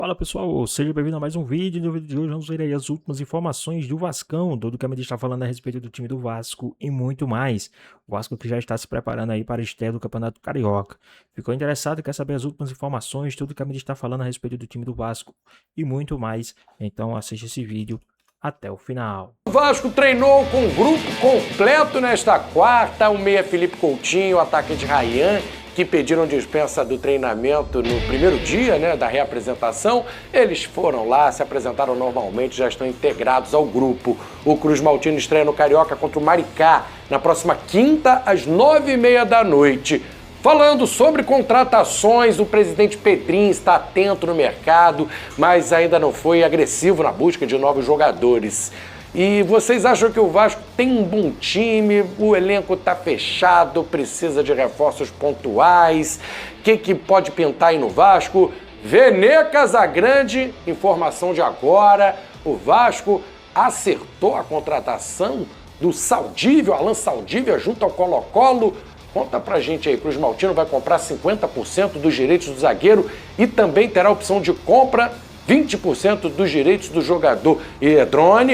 Fala pessoal, seja bem-vindo a mais um vídeo. No vídeo de hoje vamos ver aí as últimas informações do Vascão, tudo que a mídia está falando a respeito do time do Vasco e muito mais. O Vasco que já está se preparando aí para a estreia do Campeonato Carioca. Ficou interessado e quer saber as últimas informações, tudo que a mídia está falando a respeito do time do Vasco e muito mais. Então assiste esse vídeo até o final. O Vasco treinou com o grupo completo nesta quarta, o meia Felipe Coutinho, o atacante Ryan, que pediram dispensa do treinamento no primeiro dia, da reapresentação. Eles foram lá, se apresentaram normalmente, já estão integrados ao grupo. O Cruz Maltino estreia no Carioca contra o Maricá na próxima quinta, às 9h30 da noite. Falando sobre contratações, o presidente Pedrinho está atento no mercado, mas ainda não foi agressivo na busca de novos jogadores. E vocês acham que o Vasco tem um bom time, o elenco está fechado, precisa de reforços pontuais? O que pode pintar aí no Vasco? Vene Casagrande, informação de agora, o Vasco acertou a contratação do Saldívia, Alan Saldívia, junto ao Colo-Colo. Conta pra gente aí, Cruz Maltino vai comprar 50% dos direitos do zagueiro e também terá a opção de compra 20% dos direitos do jogador. E é drone,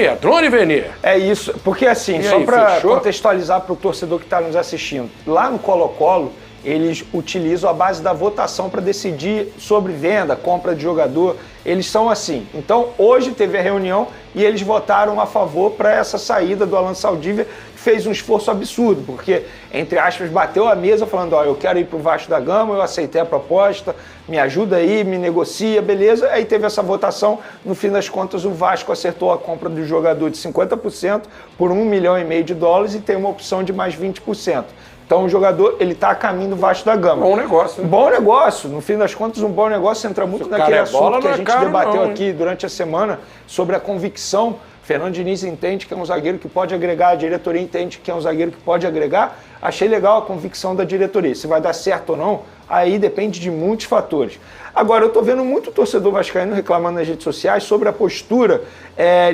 Vene? É isso, porque assim, só para contextualizar para o torcedor que está nos assistindo, lá no Colo-Colo, eles utilizam a base da votação para decidir sobre venda, compra de jogador. Eles são assim. Então, hoje teve a reunião e eles votaram a favor para essa saída do Alan Saldívia, que fez um esforço absurdo, porque, entre aspas, bateu a mesa falando, eu quero ir para o Vasco da Gama, eu aceitei a proposta, me ajuda aí, me negocia, beleza. Aí teve essa votação, no fim das contas o Vasco acertou a compra do jogador de 50% por $1,5 milhão e tem uma opção de mais 20%. Então o jogador, ele está a caminho do Vasco da Gama. Bom negócio, né? Bom negócio. No fim das contas, um bom negócio entra muito naquele assunto que a gente debateu aqui durante a semana sobre a convicção. Fernando Diniz entende que é um zagueiro que pode agregar, a diretoria entende que é um zagueiro que pode agregar. Achei legal a convicção da diretoria. Se vai dar certo ou não, aí depende de muitos fatores. Agora, eu estou vendo muito torcedor vascaíno reclamando nas redes sociais sobre a postura,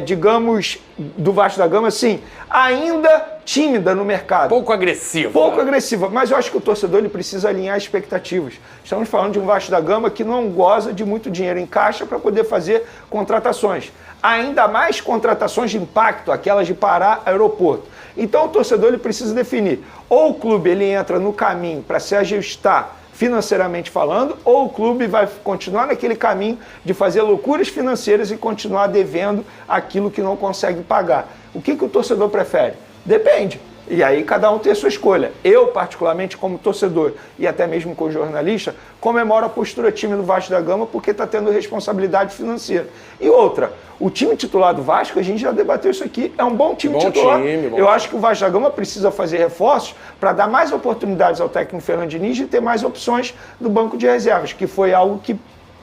digamos, do Vasco da Gama, assim, ainda tímida no mercado. Pouco agressiva. Pouco agressiva, mas eu acho que o torcedor ele precisa alinhar expectativas. Estamos falando de um Vasco da Gama que não goza de muito dinheiro em caixa para poder fazer contratações. Ainda mais contratações de impacto, aquelas de parar aeroporto. Então o torcedor ele precisa definir, ou o clube ele entra no caminho para se ajustar financeiramente falando, ou o clube vai continuar naquele caminho de fazer loucuras financeiras e continuar devendo aquilo que não consegue pagar. O que o torcedor prefere? Depende. E aí cada um tem a sua escolha. Eu, particularmente, como torcedor e até mesmo como jornalista, comemoro a postura time do Vasco da Gama porque está tendo responsabilidade financeira. E outra, o time titular do Vasco, a gente já debateu isso aqui, é um bom time titular. Eu acho que o Vasco da Gama precisa fazer reforços para dar mais oportunidades ao técnico Fernando Diniz e ter mais opções do banco de reservas, que foi algo que,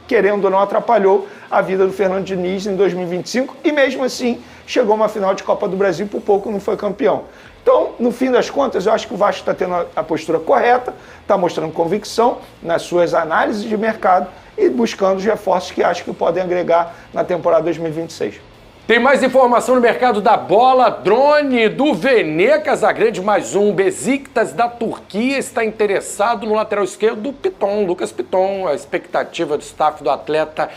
querendo ou não, atrapalhou a vida do Fernando Diniz em 2025 e mesmo assim chegou a uma final de Copa do Brasil e por pouco não foi campeão. Então, no fim das contas, eu acho que o Vasco está tendo a postura correta, está mostrando convicção nas suas análises de mercado e buscando os reforços que acho que podem agregar na temporada 2026. Tem mais informação no mercado da bola. Drone do Vene Casagrande, mais um. Besiktas da Turquia está interessado no lateral esquerdo do Piton, Lucas Piton. A expectativa do staff do atleta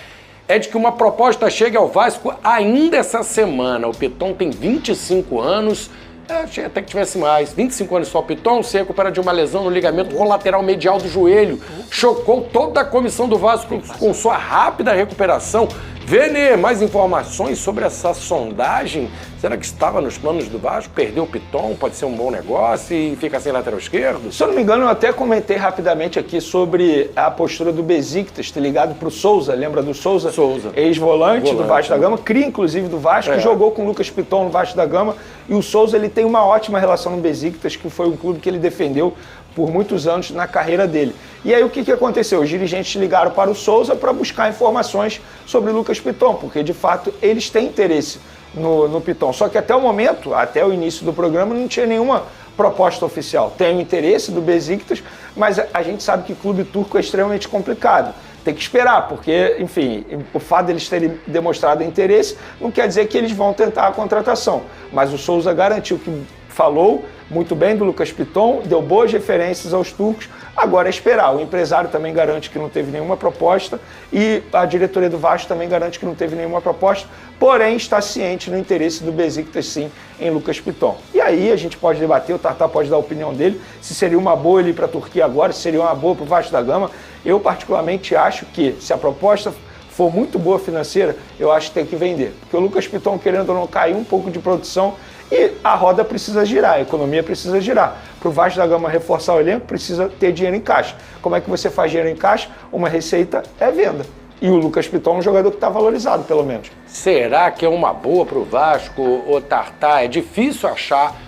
é de que uma proposta chegue ao Vasco ainda essa semana. O Piton tem 25 anos. Achei até que tivesse mais. 25 anos só o Piton, se recupera de uma lesão no ligamento colateral medial do joelho. Chocou toda a comissão do Vasco com sua rápida recuperação. Vene, mais informações sobre essa sondagem? Será que estava nos planos do Vasco? Perdeu o Piton, pode ser um bom negócio e fica sem lateral esquerdo? Se eu não me engano, eu até comentei rapidamente aqui sobre a postura do Besiktas, ter ligado para o Souza, lembra do Souza? Souza. Ex-volante do Vasco da Gama, cria inclusive do Vasco, jogou com o Lucas Piton no Vasco da Gama, e o Souza ele tem uma ótima relação no Besiktas, que foi um clube que ele defendeu por muitos anos na carreira dele. E aí o que aconteceu? Os dirigentes ligaram para o Souza para buscar informações sobre o Lucas Piton, porque de fato eles têm interesse no Piton. Só que até o momento, até o início do programa, não tinha nenhuma proposta oficial. Tem o interesse do Besiktas, mas a gente sabe que clube turco é extremamente complicado. Tem que esperar, porque, enfim, o fato deles terem demonstrado interesse não quer dizer que eles vão tentar a contratação. Mas o Souza garantiu que falou muito bem do Lucas Piton, deu boas referências aos turcos, agora é esperar. O empresário também garante que não teve nenhuma proposta e a diretoria do Vasco também garante que não teve nenhuma proposta, porém está ciente no interesse do Besiktas sim em Lucas Piton. E aí a gente pode debater, o Tartar pode dar a opinião dele, se seria uma boa ele ir para a Turquia agora, se seria uma boa para o Vasco da Gama. Eu particularmente acho que se a proposta for muito boa financeira, eu acho que tem que vender. Porque o Lucas Piton, querendo ou não, caiu um pouco de produção e a roda precisa girar, a economia precisa girar. Para o Vasco da Gama reforçar o elenco, precisa ter dinheiro em caixa. Como é que você faz dinheiro em caixa? Uma receita é venda. E o Lucas Piton é um jogador que está valorizado, pelo menos. Será que é uma boa para o Vasco, o Tartar? É difícil achar.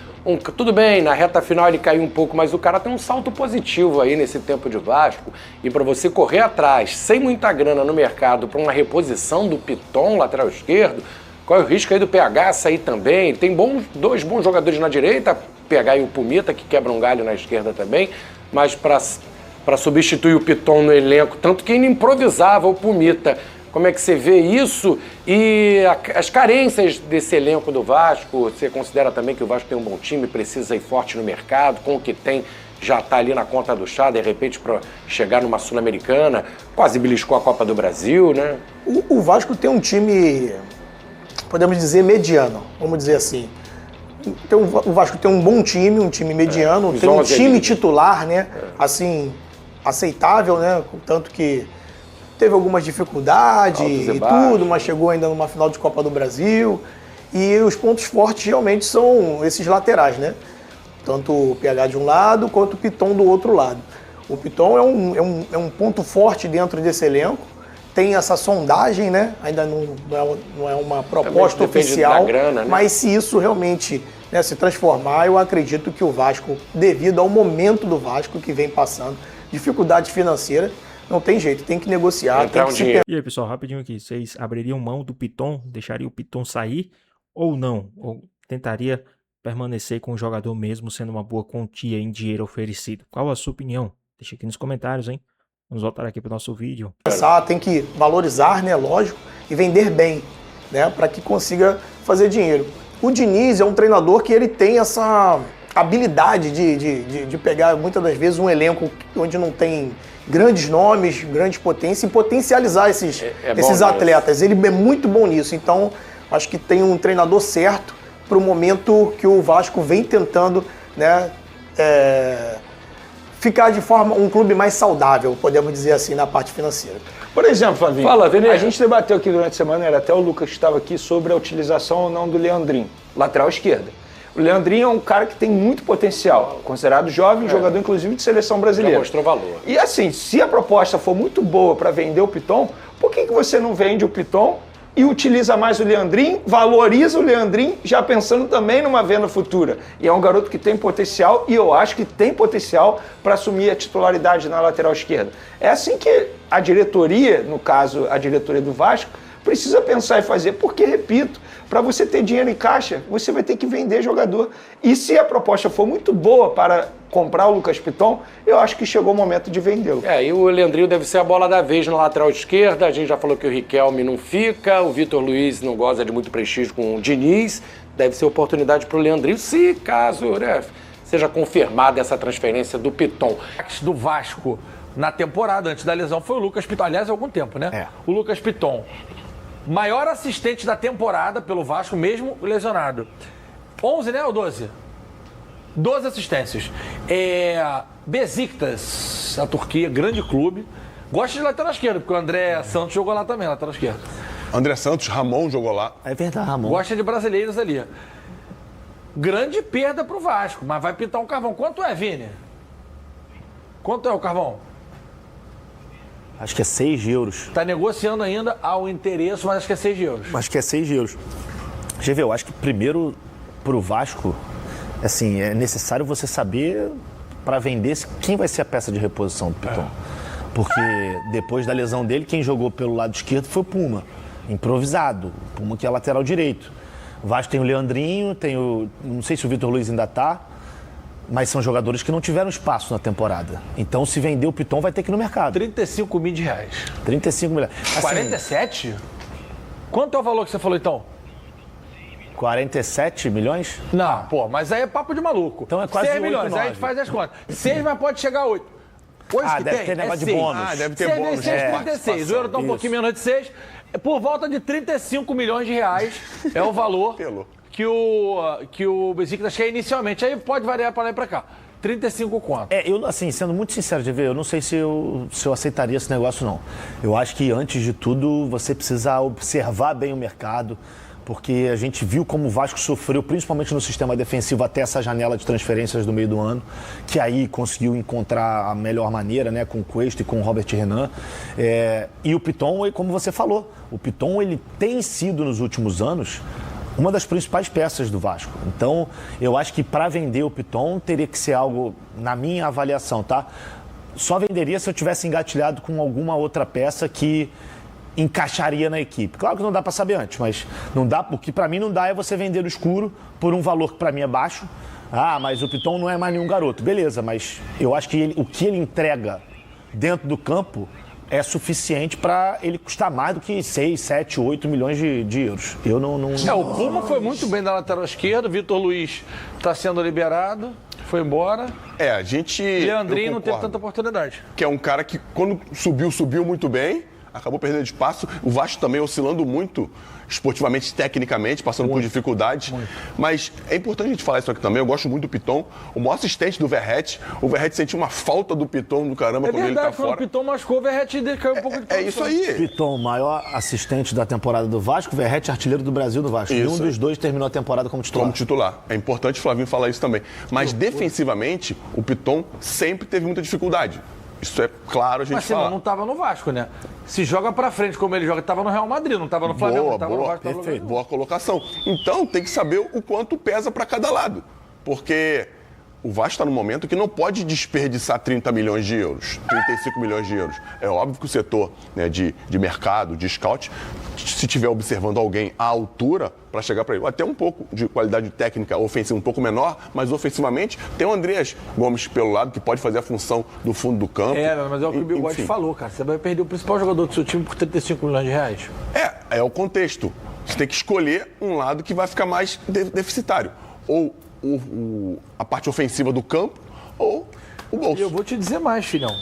Tudo bem, na reta final ele caiu um pouco, mas o cara tem um salto positivo aí nesse tempo de Vasco. E para você correr atrás, sem muita grana no mercado, para uma reposição do Piton, lateral esquerdo, qual é o risco aí do PH sair também? Tem dois bons jogadores na direita, PH e o Pumita, que quebram um galho na esquerda também, mas para substituir o Piton no elenco, tanto que ele improvisava o Pumita. Como é que você vê isso e as carências desse elenco do Vasco? Você considera também que o Vasco tem um bom time, precisa ir forte no mercado, com o que tem já está ali na conta do chá, de repente para chegar numa Sul-Americana, quase beliscou a Copa do Brasil, né? O Vasco tem um time, podemos dizer, mediano, vamos dizer assim. Então, o Vasco tem um bom time, um time mediano, tem um time titular, né? Assim, aceitável, né? Tanto que teve algumas dificuldades e tudo, mas chegou ainda numa final de Copa do Brasil. E os pontos fortes realmente são esses laterais, né? Tanto o PH de um lado quanto o Piton do outro lado. O Piton é um ponto forte dentro desse elenco. Tem essa sondagem, né? Ainda não é uma proposta oficial, grana, né? Mas se isso realmente, né, se transformar, eu acredito que o Vasco, devido ao momento do Vasco que vem passando, dificuldade financeira, não tem jeito, tem que negociar, tem que se... E aí, pessoal, rapidinho aqui, vocês abririam mão do Piton, deixariam o Piton sair ou não? Ou tentaria permanecer com o jogador mesmo sendo uma boa quantia em dinheiro oferecido? Qual a sua opinião? Deixa aqui nos comentários, hein? Vamos voltar aqui para o nosso vídeo. Tem que valorizar, né, lógico, e vender bem, né, para que consiga fazer dinheiro. O Diniz é um treinador que ele tem essa habilidade de pegar, muitas das vezes, um elenco onde não tem grandes nomes, grandes potências e potencializar esses atletas. Ele é muito bom nisso. Então, acho que tem um treinador certo para o momento que o Vasco vem tentando, né, ficar de forma um clube mais saudável, podemos dizer assim, na parte financeira. Por exemplo, Flavinho, fala, Vini. A gente debateu aqui durante a semana, era até o Lucas que estava aqui, sobre a utilização ou não do Leandrinho, lateral esquerda. O Leandrinho é um cara que tem muito potencial, considerado jovem, jogador inclusive de seleção brasileira. Já mostrou valor. E assim, se a proposta for muito boa para vender o Piton, por que você não vende o Piton e utiliza mais o Leandrinho, valoriza o Leandrinho, já pensando também numa venda futura? E é um garoto que tem potencial, e eu acho que tem potencial para assumir a titularidade na lateral esquerda. É assim que a diretoria, no caso a diretoria do Vasco, precisa pensar e fazer, porque, repito, para você ter dinheiro em caixa, você vai ter que vender jogador. E se a proposta for muito boa para comprar o Lucas Piton, eu acho que chegou o momento de vendê-lo. E o Leandrinho deve ser a bola da vez na lateral esquerda. A gente já falou que o Riquelme não fica, o Vitor Luiz não goza de muito prestígio com o Diniz. Deve ser oportunidade para o Leandrinho, se caso, né, seja confirmada essa transferência do Piton. Do Vasco na temporada, antes da lesão, foi o Lucas Piton. Aliás, há algum tempo, né? O Lucas Piton. Maior assistente da temporada pelo Vasco, mesmo lesionado. 11, né, ou 12? 12 assistências. Besiktas, a Turquia, grande clube. Gosta de lateral esquerdo, porque o André Santos jogou lá também, lateral esquerdo. André Santos, Ramon jogou lá. É verdade, Ramon. Gosta de brasileiros ali. Grande perda pro Vasco, mas vai pintar um carvão. Quanto é, Vini? Quanto é o carvão? Acho que é 6 euros. Tá negociando ainda ao interesse, mas acho que é 6 euros. Acho que é 6 euros. GV, eu acho que primeiro, pro Vasco, assim, é necessário você saber, para vender, quem vai ser a peça de reposição do Piton. Porque depois da lesão dele, quem jogou pelo lado esquerdo foi o Puma. Improvisado. O Puma que é lateral direito. O Vasco tem o Leandrinho, tem o... Não sei se o Vitor Luiz ainda tá, mas são jogadores que não tiveram espaço na temporada. Então, se vender o Piton, vai ter que ir no mercado. 35 mil reais. 35 mil. Assim, 47? Quanto é o valor que você falou, então? 47 milhões? Não, pô, mas aí é papo de maluco. Então é quase 6 milhões, 8, aí a gente faz as contas. 6, mas pode chegar a 8. Hoje que deve tem, ter negócio de 6. bônus. Deve ter bônus. 6 vezes 6, 36. O euro tá um pouquinho menos de 6. Por volta de 35 milhões de reais é o valor que o Besiktas quer inicialmente. Aí pode variar para lá e para cá. 35 conto. Eu, assim, sendo muito sincero, GV, eu não sei se eu aceitaria esse negócio, não. Eu acho que, antes de tudo, você precisa observar bem o mercado, porque a gente viu como o Vasco sofreu, principalmente no sistema defensivo, até essa janela de transferências do meio do ano, que aí conseguiu encontrar a melhor maneira, né, com o Cuesta e com o Robert Renan. E o Piton, como você falou, o Piton, ele tem sido, nos últimos anos, uma das principais peças do Vasco. Então, eu acho que para vender o Piton teria que ser algo, na minha avaliação, tá? Só venderia se eu tivesse engatilhado com alguma outra peça que encaixaria na equipe. Claro que não dá para saber antes, mas não dá, o que para mim não dá é você vender no escuro por um valor que para mim é baixo. Ah, mas o Piton não é mais nenhum garoto. Beleza, mas eu acho que o que ele entrega dentro do campo é suficiente para ele custar mais do que 6, 7, 8 milhões de euros. Eu não... O Puma foi muito bem da lateral esquerda, o Vitor Luiz está sendo liberado, foi embora. A gente... Leandrinho não teve tanta oportunidade. Que é um cara que, quando subiu muito bem, acabou perdendo espaço. O Vasco também oscilando muito, esportivamente, tecnicamente, passando por dificuldades. Mas é importante a gente falar isso aqui também. Eu gosto muito do Piton. O maior assistente do Verratti. O Verratti sentiu uma falta do Piton do caramba quando ele tá fora. Quando o Piton machucou, o Verratti caiu um pouco de produção. É isso aí. Piton, maior assistente da temporada do Vasco, Verratti, artilheiro do Brasil do Vasco. Isso. E um dos dois terminou a temporada como titular. É importante o Flavinho falar isso também. Mas defensivamente, o Piton sempre teve muita dificuldade. Isso é claro a gente falar. Mas não estava no Vasco, né? Se joga pra frente como ele joga, estava no Real Madrid, não estava no Flamengo, não estava no Vasco. Perfeito, boa colocação. Então tem que saber o quanto pesa para cada lado. Porque o Vasco está no momento que não pode desperdiçar 30 milhões de euros, 35 milhões de euros. É óbvio que o setor, né, de mercado, de scout, se estiver observando alguém à altura para chegar para ele, até um pouco de qualidade técnica ofensiva um pouco menor, mas ofensivamente tem o Andreas Gomes pelo lado, que pode fazer a função do fundo do campo. Mas é o que o Bigode falou, cara. Você vai perder o principal jogador do seu time por 35 milhões de reais. É o contexto. Você tem que escolher um lado que vai ficar mais deficitário. Ou a parte ofensiva do campo, ou o bolso. E eu vou te dizer mais, filhão.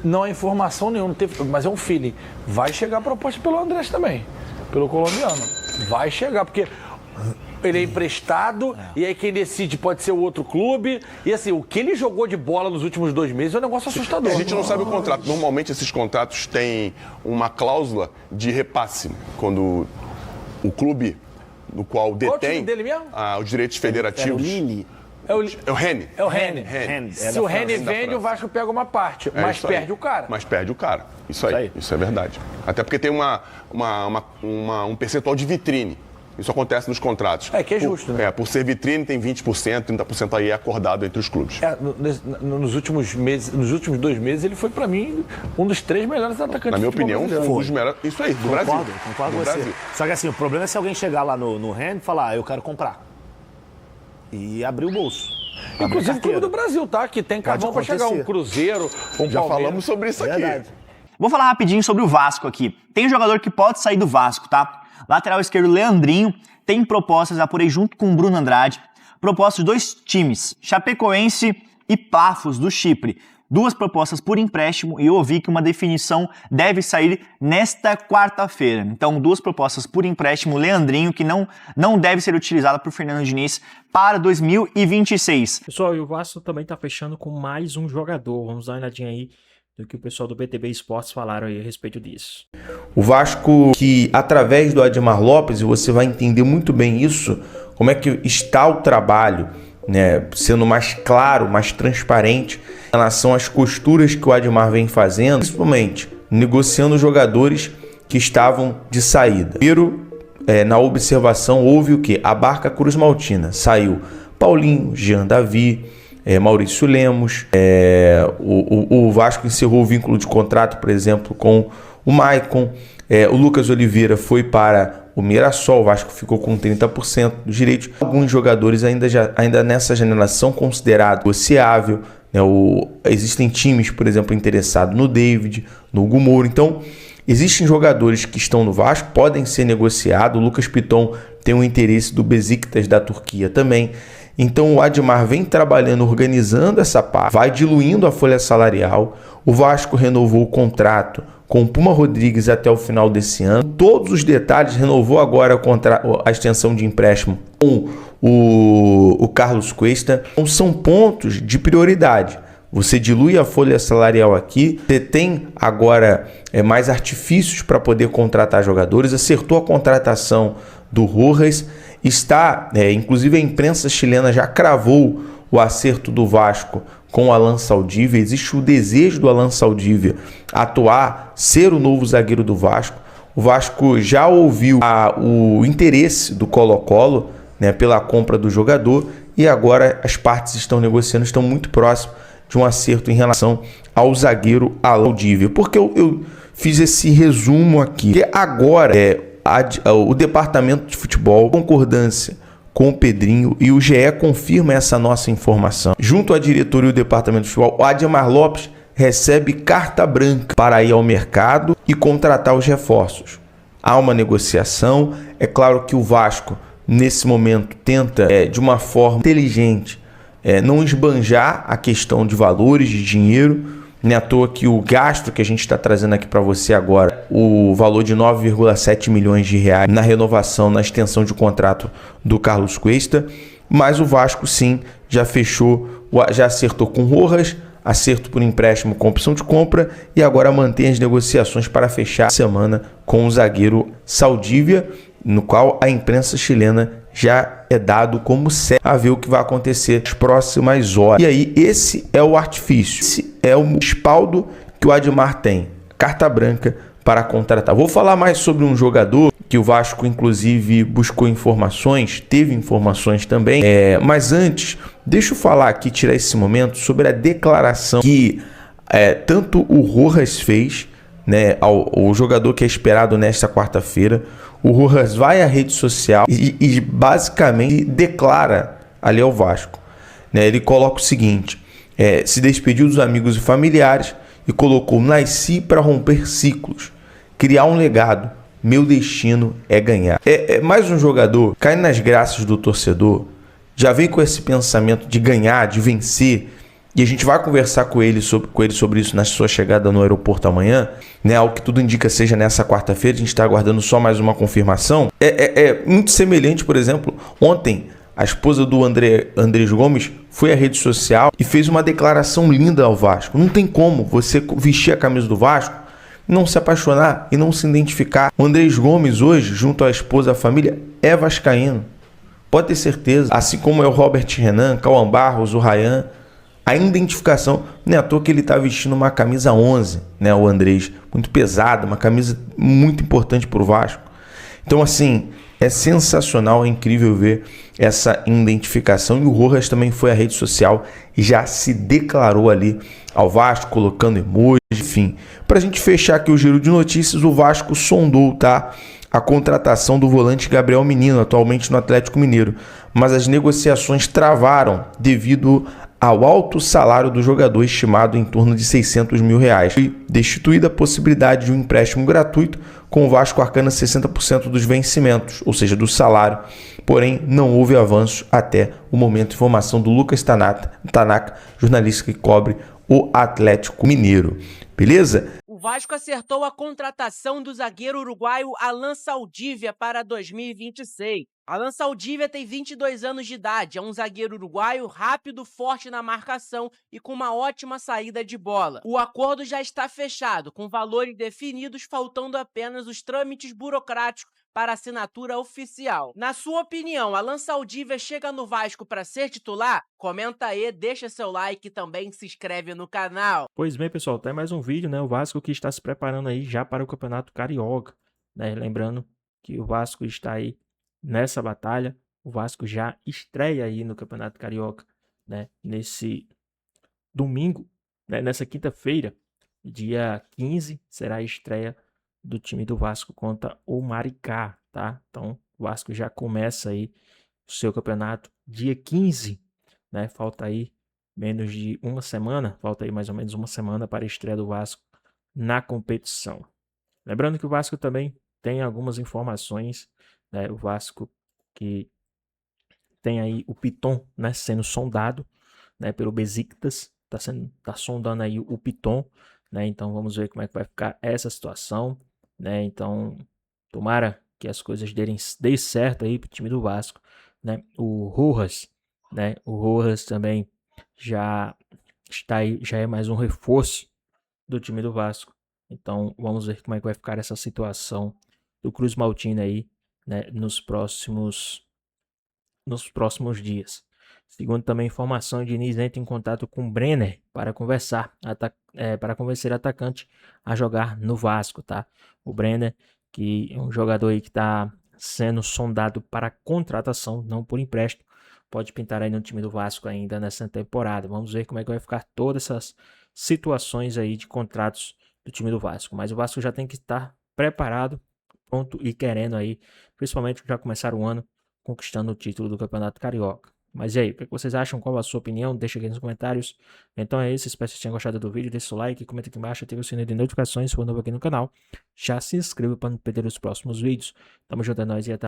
Não há informação nenhuma, mas é um feeling. Vai chegar a proposta pelo Andrés também, pelo colombiano. Vai chegar, porque ele é emprestado, e aí quem decide pode ser o outro clube. E assim, o que ele jogou de bola nos últimos 2 meses é um negócio assustador. A gente não sabe o contrato. Normalmente esses contratos têm uma cláusula de repasse. Quando o clube no qual detém Qual o time dele mesmo? Os direitos federativos. É o Lille. É o Rennes. É o Rennes. Se o Rennes vende, o Vasco pega uma parte, mas perde o cara. Mas perde o cara. Isso aí. Isso é verdade. Até porque tem um percentual de vitrine. Isso acontece nos contratos. Que é justo, né? Por ser vitrine tem 20%, 30% aí acordado entre os clubes. Nos últimos 2 meses, ele foi, pra mim, um dos 3 melhores atacantes. Na minha opinião, foi um dos melhores. Isso aí, do Brasil. Concordo com você. Só que assim, o problema é se alguém chegar lá no Rennes e falar, eu quero comprar. E abrir o bolso. Inclusive o Clube do Brasil, tá? Que tem carvão pra chegar. Um Cruzeiro, um Já Palmeiras. falamos sobre isso aqui. Vou falar rapidinho sobre o Vasco aqui. Tem um jogador que pode sair do Vasco, tá? Lateral esquerdo Leandrinho, tem propostas, apurei junto com o Bruno Andrade, propostas de 2 times, Chapecoense e Pafos, do Chipre. 2 propostas por empréstimo e eu ouvi que uma definição deve sair nesta quarta-feira. Então, 2 propostas por empréstimo, Leandrinho, que não deve ser utilizada por Fernando Diniz para 2026. Pessoal, e o Vasco também tá fechando com mais um jogador. Vamos dar uma olhadinha aí do que o pessoal do BTB Esportes falaram aí a respeito disso. O Vasco, que através do Admar Lopes, e você vai entender muito bem isso, como é que está o trabalho, né, sendo mais claro, mais transparente em relação às costuras que o Admar vem fazendo, principalmente negociando jogadores que estavam de saída. Primeiro, na observação, houve o quê? A Barca Cruz Maltina. Saiu Paulinho, Jean Davi, Maurício Lemos, o Vasco encerrou o vínculo de contrato, por exemplo, com o Maicon, o Lucas Oliveira foi para o Mirassol, o Vasco ficou com 30% dos direitos. Alguns jogadores ainda nessa janela são considerados negociável, né? Existem times, por exemplo, interessados no David, no Hugo Moura. Então, Existem jogadores que estão no Vasco, podem ser negociados. O Lucas Piton tem um interesse do Besiktas da Turquia também. Então o Admar vem trabalhando, organizando essa parte, vai diluindo a folha salarial. O Vasco renovou o contrato com o Puma Rodrigues até o final desse ano. Todos os detalhes, renovou agora a extensão de empréstimo com o Carlos Cuesta. Então, são pontos de prioridade. Você dilui a folha salarial aqui, você tem agora mais artifícios para poder contratar jogadores, acertou a contratação do Rojas, inclusive a imprensa chilena já cravou o acerto do Vasco com o Alan Saldívia. Existe o desejo do Alan Saldívia atuar, ser o novo zagueiro do Vasco. O Vasco já ouviu o interesse do Colo-Colo, né, pela compra do jogador, e agora as partes estão negociando, estão muito próximas de um acerto em relação ao zagueiro Alan Saldívia. Por que eu fiz esse resumo aqui? Porque agora o departamento de futebol, concordância com o Pedrinho, e o GE confirma essa nossa informação. Junto à diretoria e o departamento de futebol, o Admar Lopes recebe carta branca para ir ao mercado e contratar os reforços. Há uma negociação. É claro que o Vasco, nesse momento, tenta, de uma forma inteligente, não esbanjar a questão de valores, de dinheiro. Não é à toa que o gasto que a gente está trazendo aqui para você agora, o valor de 9,7 milhões de reais na renovação, na extensão de contrato do Carlos Cuesta. Mas o Vasco sim já fechou, já acertou com Rojas, acerto por empréstimo com opção de compra, e agora mantém as negociações para fechar a semana com o zagueiro Saldívia, no qual a imprensa chilena já é dado como certo a ver o que vai acontecer nas próximas horas. E aí, esse é o artifício, esse é o respaldo que o Admar tem, carta branca para contratar. Vou falar mais sobre um jogador que o Vasco, inclusive, buscou informações, teve informações também. Mas antes, deixa eu falar aqui, tirar esse momento, sobre a declaração que tanto o Rojas fez, né, ao jogador que é esperado nesta quarta-feira. O Rojas vai à rede social e basicamente declara ali ao Vasco. Né? Ele coloca o seguinte: se despediu dos amigos e familiares e colocou: nasci para romper ciclos, criar um legado, meu destino é ganhar. Mais um jogador cai nas graças do torcedor, já vem com esse pensamento de ganhar, de vencer. E a gente vai conversar com ele sobre isso na sua chegada no aeroporto amanhã, né? Ao que tudo indica seja nessa quarta-feira. A gente está aguardando só mais uma confirmação. É muito semelhante, por exemplo, ontem a esposa do Andrés Gomes foi à rede social e fez uma declaração linda ao Vasco. Não tem como você vestir a camisa do Vasco, não se apaixonar e não se identificar. O Andrés Gomes hoje, junto à esposa e à família, é vascaíno. Pode ter certeza. Assim como é o Robert Renan, Cauã Barros, o Ryan. A identificação, não é à toa que ele está vestindo uma camisa 11, né, o Andrés, muito pesada, uma camisa muito importante para o Vasco. Então, assim, é sensacional, é incrível ver essa identificação. E o Rojas também foi à rede social e já se declarou ali ao Vasco, colocando emoji, enfim. Para a gente fechar aqui o giro de notícias, o Vasco sondou, tá, a contratação do volante Gabriel Menino, atualmente no Atlético Mineiro. Mas as negociações travaram devido ao alto salário do jogador, estimado em torno de 600 mil reais. Foi destituída a possibilidade de um empréstimo gratuito, com o Vasco arcando 60% dos vencimentos, ou seja, do salário. Porém, não houve avanço até o momento. Informação do Lucas Tanaka, jornalista que cobre o Atlético Mineiro. Beleza? O Vasco acertou a contratação do zagueiro uruguaio Alan Saldívia para 2026. Alan Saldívia tem 22 anos de idade, é um zagueiro uruguaio rápido, forte na marcação e com uma ótima saída de bola. O acordo já está fechado, com valores definidos, faltando apenas os trâmites burocráticos para assinatura oficial. Na sua opinião, Alan Saldívia chega no Vasco para ser titular? Comenta aí, deixa seu like e também se inscreve no canal. Pois bem, pessoal, tem mais um vídeo, né? O Vasco que está se preparando aí já para o Campeonato Carioca, né? Lembrando que o Vasco está aí nessa batalha. O Vasco já estreia aí no Campeonato Carioca, né? Nesse domingo, né? Nessa quinta-feira, dia 15, será a estreia do time do Vasco contra o Maricá, tá? Então, o Vasco já começa aí o seu campeonato dia 15, né? Falta aí menos de uma semana, falta aí mais ou menos uma semana para a estreia do Vasco na competição. Lembrando que o Vasco também tem algumas informações, né? O Vasco que tem aí o Piton, né, sendo sondado, né, pelo Besiktas, tá sondando aí o Piton, né? Então vamos ver como é que vai ficar essa situação, né? Então tomara que as coisas dê certo aí pro time do Vasco, né? O Rojas, né? O Rojas também já está aí, já é mais um reforço do time do Vasco. Então vamos ver como é que vai ficar essa situação do Cruz Maltino aí, né, nos próximos dias. Segundo também informação, Diniz entra em contato com Brenner para conversar, para convencer o atacante a jogar no Vasco, tá? O Brenner, que é um jogador aí que está sendo sondado para contratação, não por empréstimo, pode pintar aí no time do Vasco ainda nessa temporada. Vamos ver como é que vai ficar todas essas situações aí de contratos do time do Vasco. Mas o Vasco já tem que estar preparado, pronto e querendo aí, principalmente já começar o ano conquistando o título do Campeonato Carioca. Mas e aí, o que vocês acham? Qual a sua opinião? Deixa aqui nos comentários. Então é isso, espero que vocês tenham gostado do vídeo. Deixa o like, comenta aqui embaixo, ativa o sininho de notificações se for novo aqui no canal. Já se inscreva para não perder os próximos vídeos. Tamo junto, é nóis e até